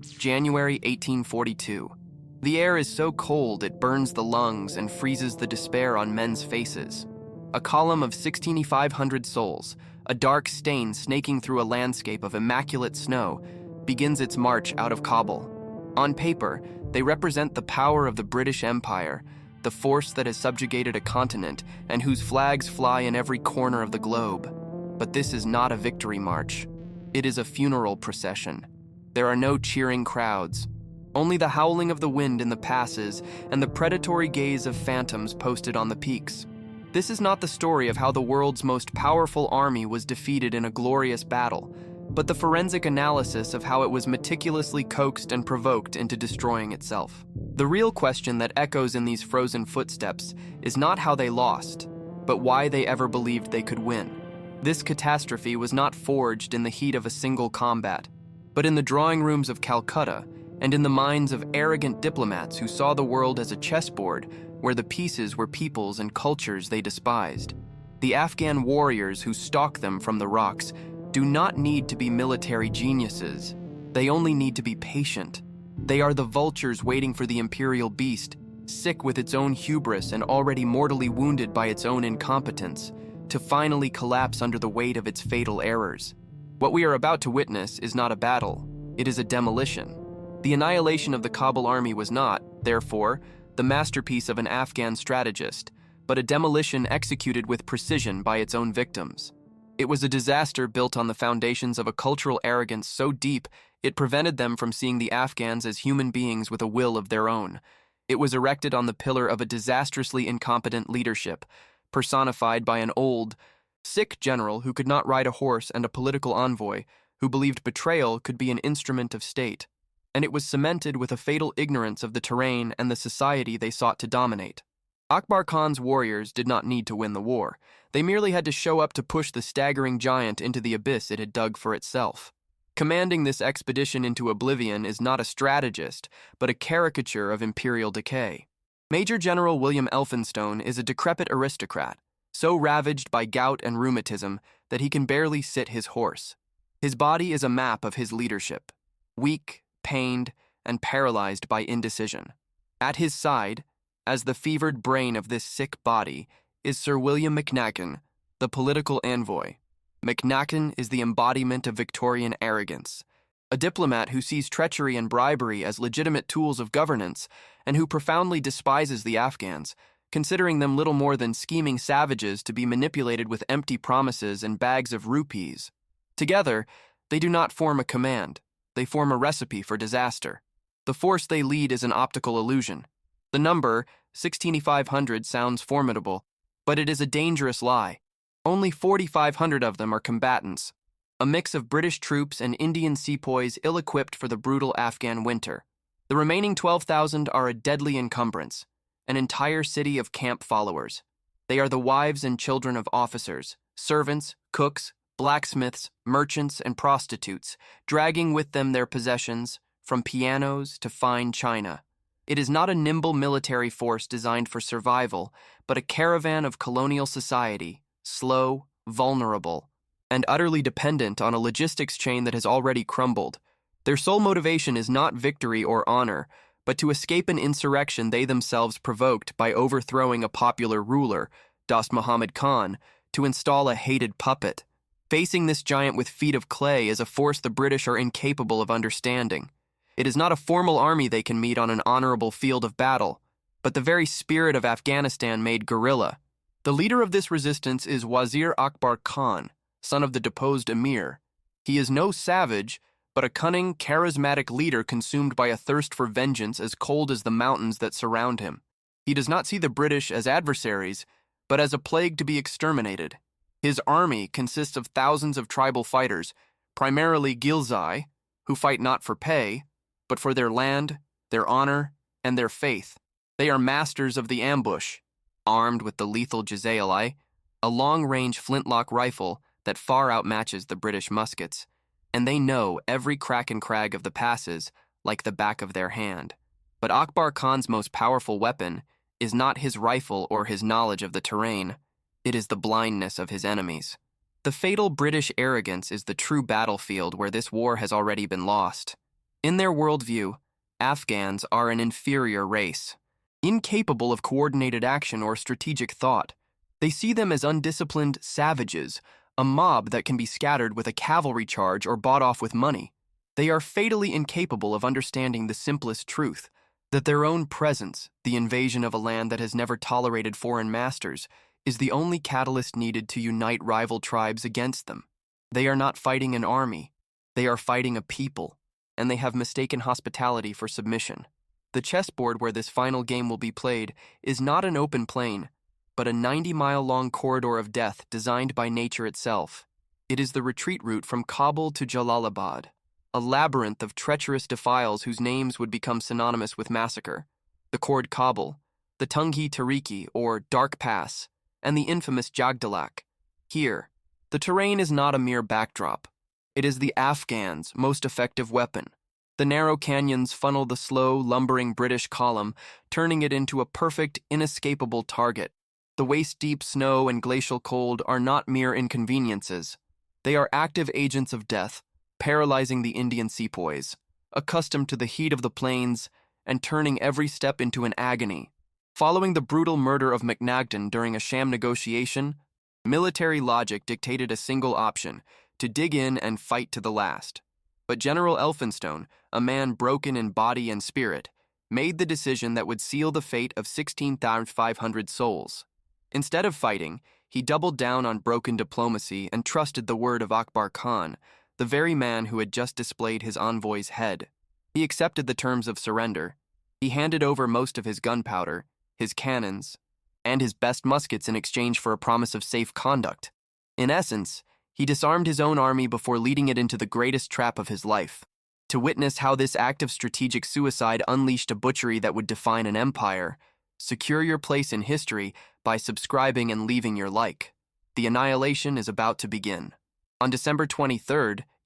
January 1842. The air is so cold it burns the lungs and freezes the despair on men's faces. A column of 6,500 souls, a dark stain snaking through a landscape of immaculate snow, begins its march out of Kabul. On paper, they represent the power of the British Empire, the force that has subjugated a continent and whose flags fly in every corner of the globe. But this is not a victory march. It is a funeral procession. There are no cheering crowds, only the howling of the wind in the passes and the predatory gaze of phantoms posted on the peaks. This is not the story of how the world's most powerful army was defeated in a glorious battle, but the forensic analysis of how it was meticulously coaxed and provoked into destroying itself. The real question that echoes in these frozen footsteps is not how they lost, but why they ever believed they could win. This catastrophe was not forged in the heat of a single combat, but in the drawing rooms of Calcutta and in the minds of arrogant diplomats who saw the world as a chessboard where the pieces were peoples and cultures they despised. The Afghan warriors who stalk them from the rocks do not need to be military geniuses. They only need to be patient. They are the vultures waiting for the imperial beast, sick with its own hubris and already mortally wounded by its own incompetence, to finally collapse under the weight of its fatal errors. What we are about to witness is not a battle, it is a demolition. The annihilation of the Kabul army was not, therefore, the masterpiece of an Afghan strategist, but a demolition executed with precision by its own victims. It was a disaster built on the foundations of a cultural arrogance so deep it prevented them from seeing the Afghans as human beings with a will of their own. It was erected on the pillar of a disastrously incompetent leadership, personified by an old, sick general who could not ride a horse and a political envoy who believed betrayal could be an instrument of state. And it was cemented with a fatal ignorance of the terrain and the society they sought to dominate. Akbar Khan's warriors did not need to win the war. They merely had to show up to push the staggering giant into the abyss it had dug for itself. Commanding this expedition into oblivion is not a strategist, but a caricature of imperial decay. Major General William Elphinstone is a decrepit aristocrat, so ravaged by gout and rheumatism that he can barely sit his horse. His body is a map of his leadership, weak, pained, and paralyzed by indecision. At his side, as the fevered brain of this sick body, is Sir William McNacken, the political envoy. McNacken is the embodiment of Victorian arrogance, a diplomat who sees treachery and bribery as legitimate tools of governance and who profoundly despises the Afghans, considering them little more than scheming savages to be manipulated with empty promises and bags of rupees. Together, they do not form a command. They form a recipe for disaster. The force they lead is an optical illusion. The number, 6,500, sounds formidable, but it is a dangerous lie. Only 4,500 of them are combatants, a mix of British troops and Indian sepoys ill-equipped for the brutal Afghan winter. The remaining 12,000 are a deadly encumbrance, an entire city of camp followers. They are the wives and children of officers, servants, cooks, blacksmiths, merchants, and prostitutes, dragging with them their possessions, from pianos to fine china. It is not a nimble military force designed for survival, but a caravan of colonial society, slow, vulnerable, and utterly dependent on a logistics chain that has already crumbled. Their sole motivation is not victory or honor, but to escape an insurrection they themselves provoked by overthrowing a popular ruler, Dost Muhammad Khan, to install a hated puppet. Facing this giant with feet of clay is a force the British are incapable of understanding. It is not a formal army they can meet on an honorable field of battle, but the very spirit of Afghanistan made guerrilla. The leader of this resistance is Wazir Akbar Khan, son of the deposed emir. He is no savage, but a cunning, charismatic leader consumed by a thirst for vengeance as cold as the mountains that surround him. He does not see the British as adversaries, but as a plague to be exterminated. His army consists of thousands of tribal fighters, primarily Ghilzai, who fight not for pay, but for their land, their honor, and their faith. They are masters of the ambush, armed with the lethal Jazayali, a long-range flintlock rifle that far outmatches the British muskets, and they know every crack and crag of the passes like the back of their hand. But Akbar Khan's most powerful weapon is not his rifle or his knowledge of the terrain. It is the blindness of his enemies. The fatal British arrogance is the true battlefield where this war has already been lost. In their worldview, Afghans are an inferior race, incapable of coordinated action or strategic thought. They see them as undisciplined savages, a mob that can be scattered with a cavalry charge or bought off with money. They are fatally incapable of understanding the simplest truth, that their own presence, the invasion of a land that has never tolerated foreign masters, is the only catalyst needed to unite rival tribes against them. They are not fighting an army, they are fighting a people, and they have mistaken hospitality for submission. The chessboard where this final game will be played is not an open plain, but a 90-mile-long corridor of death designed by nature itself. It is the retreat route from Kabul to Jalalabad, a labyrinth of treacherous defiles whose names would become synonymous with massacre. The Khord Kabul, the Tungi Tariki, or Dark Pass, and the infamous Jagdalak. Here, the terrain is not a mere backdrop. It is the Afghans' most effective weapon. The narrow canyons funnel the slow, lumbering British column, turning it into a perfect, inescapable target. The waist-deep snow and glacial cold are not mere inconveniences. They are active agents of death, paralyzing the Indian sepoys, accustomed to the heat of the plains and turning every step into an agony. Following the brutal murder of McNagden during a sham negotiation, military logic dictated a single option: to dig in and fight to the last. But General Elphinstone, a man broken in body and spirit, made the decision that would seal the fate of 16,500 souls. Instead of fighting, he doubled down on broken diplomacy and trusted the word of Akbar Khan, the very man who had just displayed his envoy's head. He accepted the terms of surrender. He handed over most of his gunpowder, his cannons, and his best muskets in exchange for a promise of safe conduct. In essence, he disarmed his own army before leading it into the greatest trap of his life. To witness how this act of strategic suicide unleashed a butchery that would define an empire, secure your place in history by subscribing and leaving your like. The annihilation is about to begin. On December 23,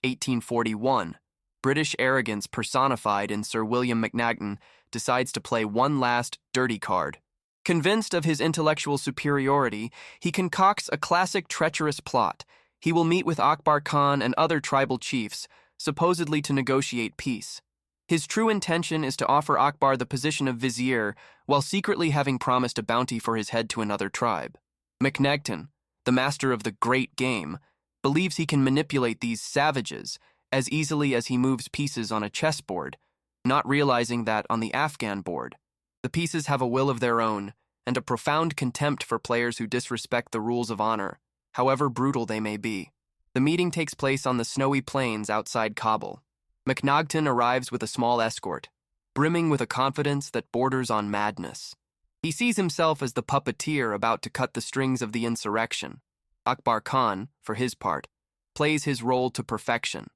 1841, British arrogance personified in Sir William McNagden decides to play one last dirty card. Convinced of his intellectual superiority, he concocts a classic treacherous plot. He will meet with Akbar Khan and other tribal chiefs, supposedly to negotiate peace. His true intention is to offer Akbar the position of vizier while secretly having promised a bounty for his head to another tribe. McNagden, the master of the great game, believes he can manipulate these savages as easily as he moves pieces on a chessboard, not realizing that on the Afghan board, the pieces have a will of their own and a profound contempt for players who disrespect the rules of honor, however brutal they may be. The meeting takes place on the snowy plains outside Kabul. McNagden arrives with a small escort, brimming with a confidence that borders on madness. He sees himself as the puppeteer about to cut the strings of the insurrection. Akbar Khan, for his part, plays his role to perfection.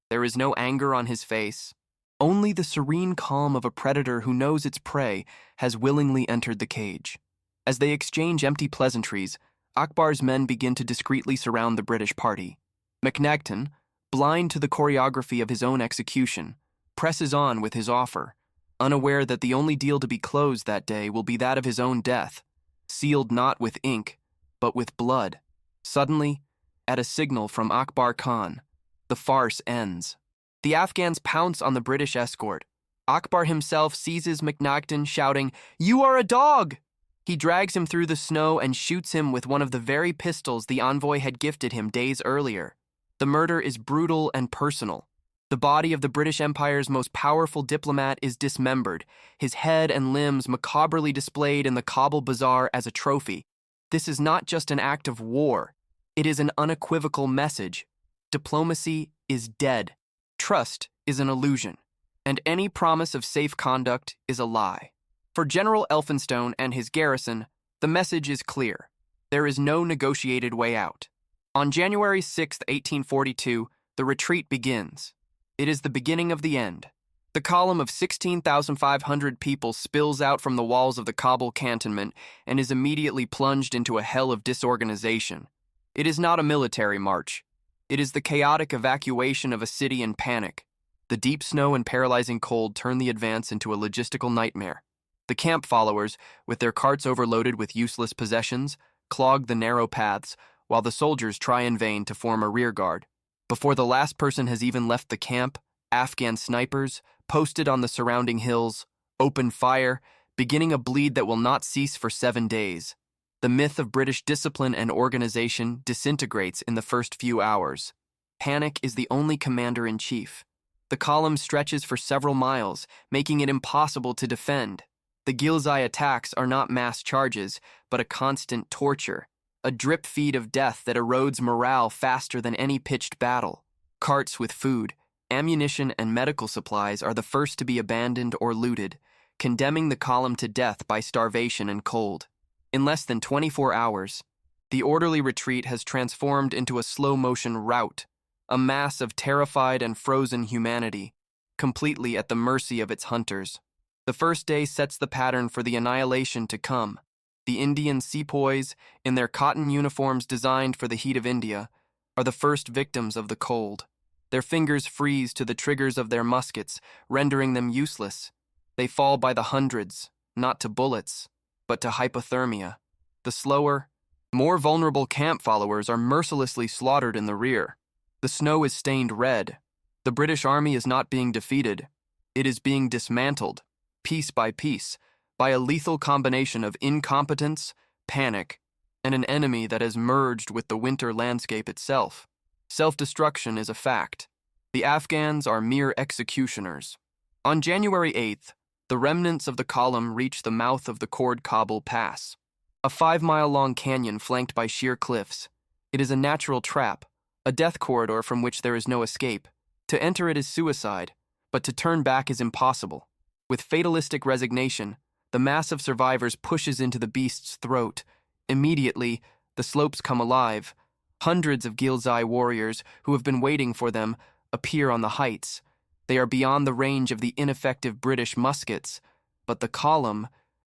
There is no anger on his face, only the serene calm of a predator who knows its prey has willingly entered the cage. As they exchange empty pleasantries, Akbar's men begin to discreetly surround the British party. McNagden, blind to the choreography of his own execution, presses on with his offer, unaware that the only deal to be closed that day will be that of his own death, sealed not with ink, but with blood. Suddenly, at a signal from Akbar Khan, the farce ends. The Afghans pounce on the British escort. Akbar himself seizes McNagden, shouting, "You are a dog!" He drags him through the snow and shoots him with one of the very pistols the envoy had gifted him days earlier. The murder is brutal and personal. The body of the British Empire's most powerful diplomat is dismembered, his head and limbs macabrely displayed in the Kabul bazaar as a trophy. This is not just an act of war. It is an unequivocal message. Diplomacy is dead. Trust is an illusion. And any promise of safe conduct is a lie. For General Elphinstone and his garrison, the message is clear. There is no negotiated way out. On January 6, 1842, the retreat begins. It is the beginning of the end. The column of 16,500 people spills out from the walls of the Kabul cantonment and is immediately plunged into a hell of disorganization. It is not a military march. It is the chaotic evacuation of a city in panic. The deep snow and paralyzing cold turn the advance into a logistical nightmare. The camp followers, with their carts overloaded with useless possessions, clog the narrow paths, while the soldiers try in vain to form a rearguard. Before the last person has even left the camp, Afghan snipers, posted on the surrounding hills, open fire, beginning a bleed that will not cease for 7 days. The myth of British discipline and organization disintegrates in the first few hours. Panic is the only commander-in-chief. The column stretches for several miles, making it impossible to defend. The Ghilzai attacks are not mass charges, but a constant torture, a drip feed of death that erodes morale faster than any pitched battle. Carts with food, ammunition, and medical supplies are the first to be abandoned or looted, condemning the column to death by starvation and cold. In less than 24 hours, the orderly retreat has transformed into a slow-motion rout, a mass of terrified and frozen humanity, completely at the mercy of its hunters. The first day sets the pattern for the annihilation to come. The Indian sepoys, in their cotton uniforms designed for the heat of India, are the first victims of the cold. Their fingers freeze to the triggers of their muskets, rendering them useless. They fall by the hundreds, not to bullets, but to hypothermia. The slower, more vulnerable camp followers are mercilessly slaughtered in the rear. The snow is stained red. The British Army is not being defeated. It is being dismantled, piece by piece, by a lethal combination of incompetence, panic, and an enemy that has merged with the winter landscape itself. Self-destruction is a fact. The Afghans are mere executioners. On January 8th, the remnants of the column reach the mouth of the Khord Kabul Pass, a 5-mile-long canyon flanked by sheer cliffs. It is a natural trap, a death corridor from which there is no escape. To enter it is suicide, but to turn back is impossible. With fatalistic resignation, the mass of survivors pushes into the beast's throat. Immediately, the slopes come alive. Hundreds of Ghilzai warriors who have been waiting for them appear on the heights. They are beyond the range of the ineffective British muskets, but the column,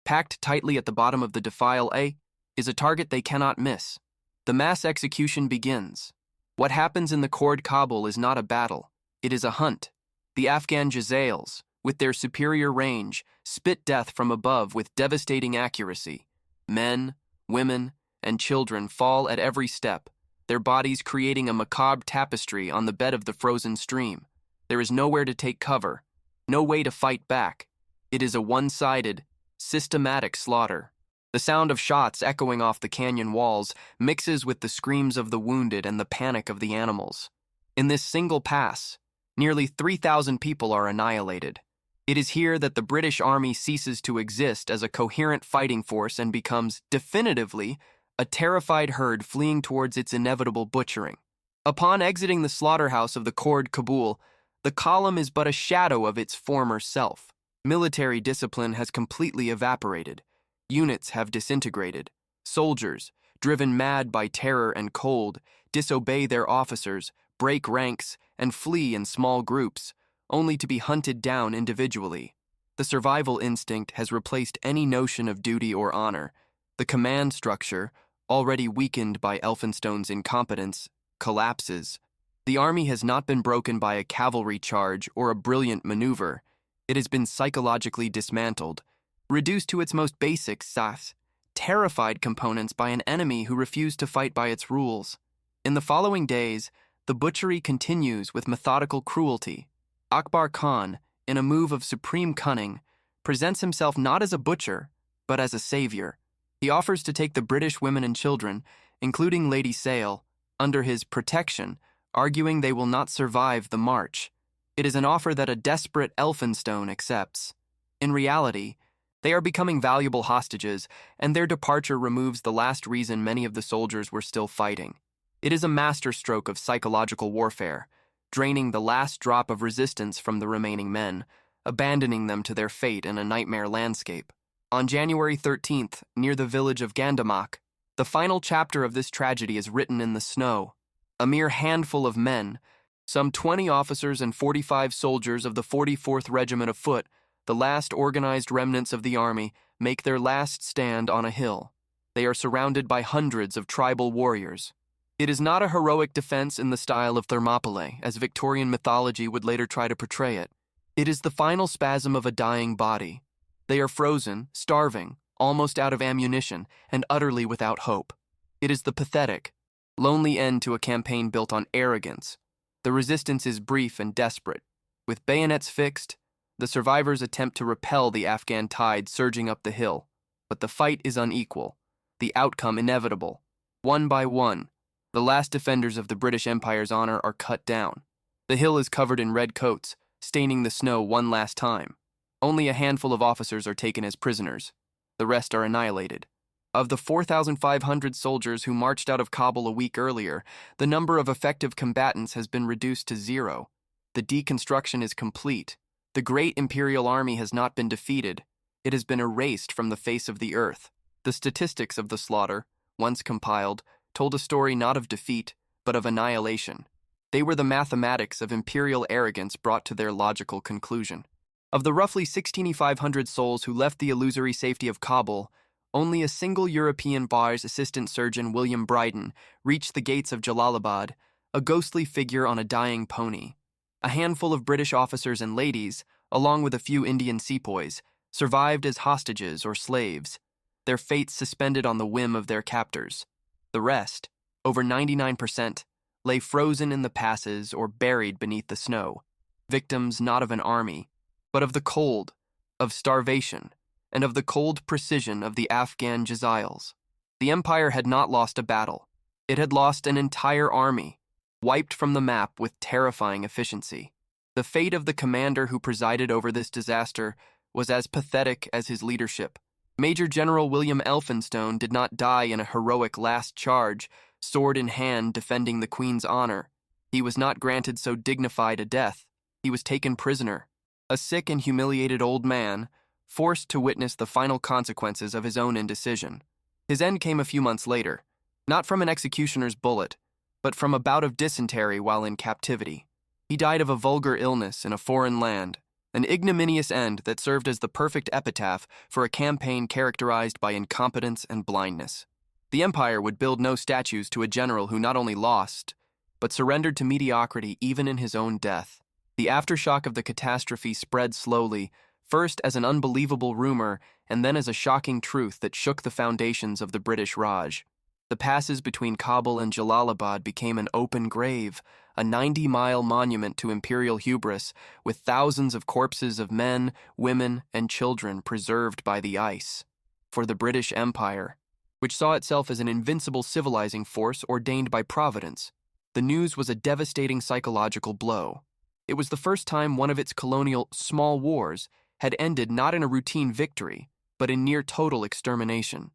packed tightly at the bottom of the defile A, is a target they cannot miss. The mass execution begins. What happens in the Khord Kabul is not a battle. It is a hunt. The Afghan Jazayls, with their superior range, spit death from above with devastating accuracy. Men, women, and children fall at every step, their bodies creating a macabre tapestry on the bed of the frozen stream. There is nowhere to take cover, no way to fight back. It is a one-sided, systematic slaughter. The sound of shots echoing off the canyon walls mixes with the screams of the wounded and the panic of the animals. In this single pass, nearly 3,000 people are annihilated. It is here that the British Army ceases to exist as a coherent fighting force and becomes, definitively, a terrified herd fleeing towards its inevitable butchering. Upon exiting the slaughterhouse of the Khord Kabul, the column is but a shadow of its former self. Military discipline has completely evaporated. Units have disintegrated. Soldiers, driven mad by terror and cold, disobey their officers, break ranks, and flee in small groups, only to be hunted down individually. The survival instinct has replaced any notion of duty or honor. The command structure, already weakened by Elphinstone's incompetence, collapses. The army has not been broken by a cavalry charge or a brilliant maneuver. It has been psychologically dismantled, reduced to its most basic terrified components by an enemy who refused to fight by its rules. In the following days, the butchery continues with methodical cruelty. Akbar Khan, in a move of supreme cunning, presents himself not as a butcher, but as a savior. He offers to take the British women and children, including Lady Sale, under his protection, arguing they will not survive the march. It is an offer that a desperate Elphinstone accepts. In reality, they are becoming valuable hostages, and their departure removes the last reason many of the soldiers were still fighting. It is a masterstroke of psychological warfare, draining the last drop of resistance from the remaining men, abandoning them to their fate in a nightmare landscape. On January 13th, near the village of Gandamak, the final chapter of this tragedy is written in the snow. A mere handful of men, some 20 officers and 45 soldiers of the 44th Regiment of Foot, the last organized remnants of the army, make their last stand on a hill. They are surrounded by hundreds of tribal warriors. It is not a heroic defense in the style of Thermopylae, as Victorian mythology would later try to portray it. It is the final spasm of a dying body. They are frozen, starving, almost out of ammunition, and utterly without hope. It is the pathetic, lonely end to a campaign built on arrogance. The resistance is brief and desperate. With bayonets fixed, The survivors attempt to repel the Afghan tide surging up the hill, but the fight is unequal, the outcome inevitable. One by one, the last defenders of the British Empire's honor are cut down. The hill is covered in red coats, staining the snow one last time. Only a handful of officers are taken as prisoners. The rest are annihilated. Of the 4,500 soldiers who marched out of Kabul a week earlier, the number of effective combatants has been reduced to 0. The deconstruction is complete. The great imperial army has not been defeated. It has been erased from the face of the earth. The statistics of the slaughter, once compiled, told a story not of defeat, but of annihilation. They were the mathematics of imperial arrogance brought to their logical conclusion. Of the roughly 16,500 souls who left the illusory safety of Kabul, only a single European bar's assistant surgeon, William Bryden, reached the gates of Jalalabad, a ghostly figure on a dying pony. A handful of British officers and ladies, along with a few Indian sepoys, survived as hostages or slaves, their fates suspended on the whim of their captors. The rest, over 99%, lay frozen in the passes or buried beneath the snow, victims not of an army, but of the cold, of starvation, and of the cold precision of the Afghan Jaziles. The Empire had not lost a battle. It had lost an entire army, wiped from the map with terrifying efficiency. The fate of the commander who presided over this disaster was as pathetic as his leadership. Major General William Elphinstone did not die in a heroic last charge, sword in hand defending the Queen's honor. He was not granted so dignified a death. He was taken prisoner, a sick and humiliated old man, forced to witness the final consequences of his own indecision. His end came a few months later, not from an executioner's bullet, but from a bout of dysentery while in captivity. He died of a vulgar illness in a foreign land, an ignominious end that served as the perfect epitaph for a campaign characterized by incompetence and blindness. The Empire would build no statues to a general who not only lost, but surrendered to mediocrity even in his own death. The aftershock of the catastrophe spread slowly, first as an unbelievable rumor and then as a shocking truth that shook the foundations of the British Raj. The passes between Kabul and Jalalabad became an open grave, a 90-mile monument to imperial hubris, with thousands of corpses of men, women, and children preserved by the ice. For the British Empire, which saw itself as an invincible civilizing force ordained by Providence, the news was a devastating psychological blow. It was the first time one of its colonial small wars had ended not in a routine victory, but in near total extermination.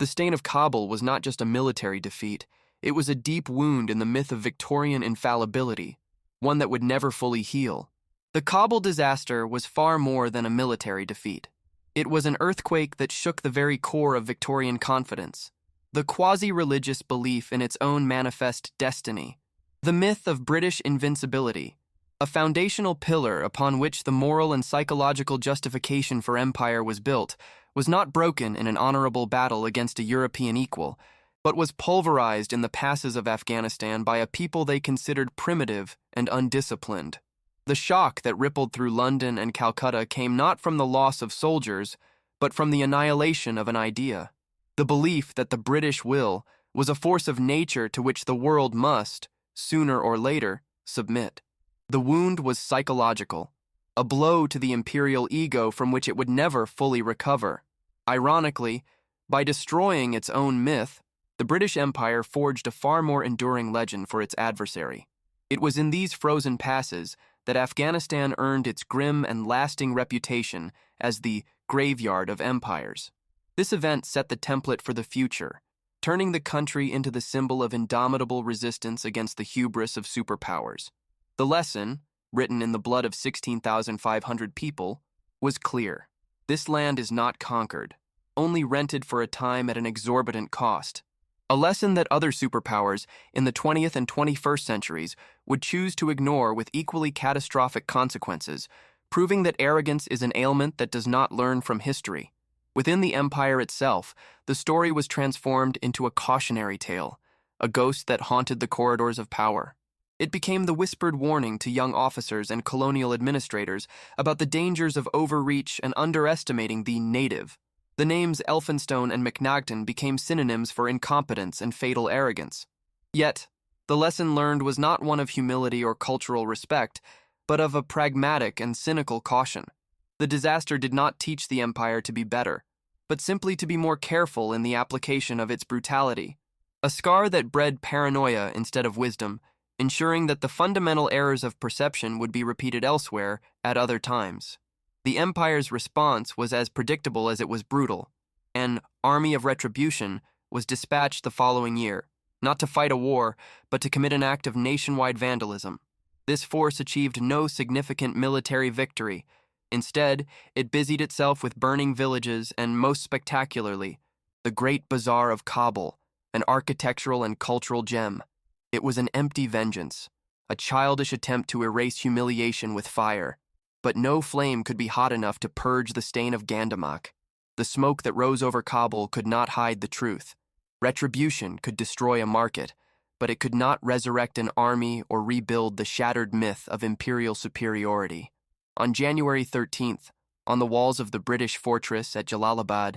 The stain of Kabul was not just a military defeat, it was a deep wound in the myth of Victorian infallibility, one that would never fully heal. The Kabul disaster was far more than a military defeat. It was an earthquake that shook the very core of Victorian confidence, the quasi-religious belief in its own manifest destiny, the myth of British invincibility, a foundational pillar upon which the moral and psychological justification for empire was built, was not broken in an honorable battle against a European equal, but was pulverized in the passes of Afghanistan by a people they considered primitive and undisciplined. The shock that rippled through London and Calcutta came not from the loss of soldiers, but from the annihilation of an idea. The belief that the British will was a force of nature to which the world must, sooner or later, submit. The wound was psychological, a blow to the imperial ego from which it would never fully recover. Ironically, by destroying its own myth, the British Empire forged a far more enduring legend for its adversary. It was in these frozen passes that Afghanistan earned its grim and lasting reputation as the graveyard of empires. This event set the template for the future, turning the country into the symbol of indomitable resistance against the hubris of superpowers. The lesson, written in the blood of 16,500 people, was clear. This land is not conquered, only rented for a time at an exorbitant cost. A lesson that other superpowers in the 20th and 21st centuries would choose to ignore with equally catastrophic consequences, proving that arrogance is an ailment that does not learn from history. Within the empire itself, the story was transformed into a cautionary tale, a ghost that haunted the corridors of power. It became the whispered warning to young officers and colonial administrators about the dangers of overreach and underestimating the native. The names Elphinstone and McNagton became synonyms for incompetence and fatal arrogance. Yet, the lesson learned was not one of humility or cultural respect, but of a pragmatic and cynical caution. The disaster did not teach the empire to be better, but simply to be more careful in the application of its brutality. A scar that bred paranoia instead of wisdom, ensuring that the fundamental errors of perception would be repeated elsewhere at other times. The empire's response was as predictable as it was brutal. An army of retribution was dispatched the following year, not to fight a war, but to commit an act of nationwide vandalism. This force achieved no significant military victory. Instead, it busied itself with burning villages and, most spectacularly, the Great Bazaar of Kabul, an architectural and cultural gem. It was an empty vengeance, a childish attempt to erase humiliation with fire. But no flame could be hot enough to purge the stain of Gandamak. The smoke that rose over Kabul could not hide the truth. Retribution could destroy a market, but it could not resurrect an army or rebuild the shattered myth of imperial superiority. On January 13th, on the walls of the British fortress at Jalalabad,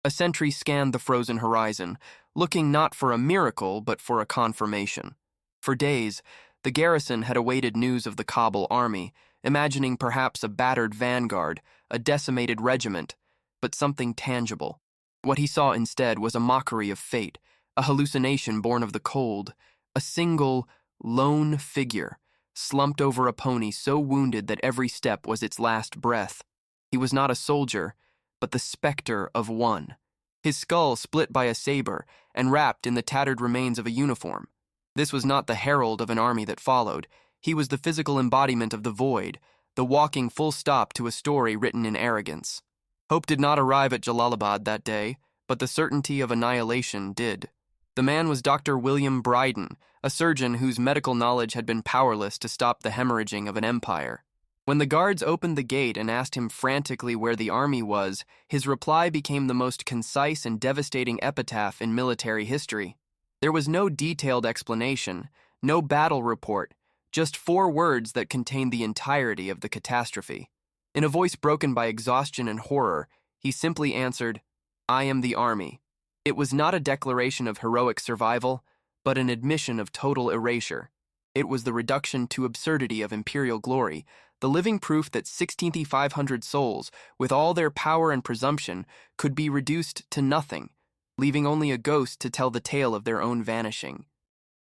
a sentry scanned the frozen horizon, looking not for a miracle but for a confirmation. For days, the garrison had awaited news of the Kabul army, imagining perhaps a battered vanguard, a decimated regiment, but something tangible. What he saw instead was a mockery of fate, a hallucination born of the cold, a single, lone figure, slumped over a pony so wounded that every step was its last breath. He was not a soldier, but the specter of one, his skull split by a saber and wrapped in the tattered remains of a uniform. This was not the herald of an army that followed. He was the physical embodiment of the void, the walking full stop to a story written in arrogance. Hope did not arrive at Jalalabad that day, but the certainty of annihilation did. The man was Dr. William Bryden, a surgeon whose medical knowledge had been powerless to stop the hemorrhaging of an empire. When the guards opened the gate and asked him frantically where the army was, his reply became the most concise and devastating epitaph in military history. There was no detailed explanation, no battle report, just 4 words that contained the entirety of the catastrophe. In a voice broken by exhaustion and horror, he simply answered, "I am the army." It was not a declaration of heroic survival, but an admission of total erasure. It was the reduction to absurdity of imperial glory, the living proof that 6,500 souls, with all their power and presumption, could be reduced to nothing, leaving only a ghost to tell the tale of their own vanishing.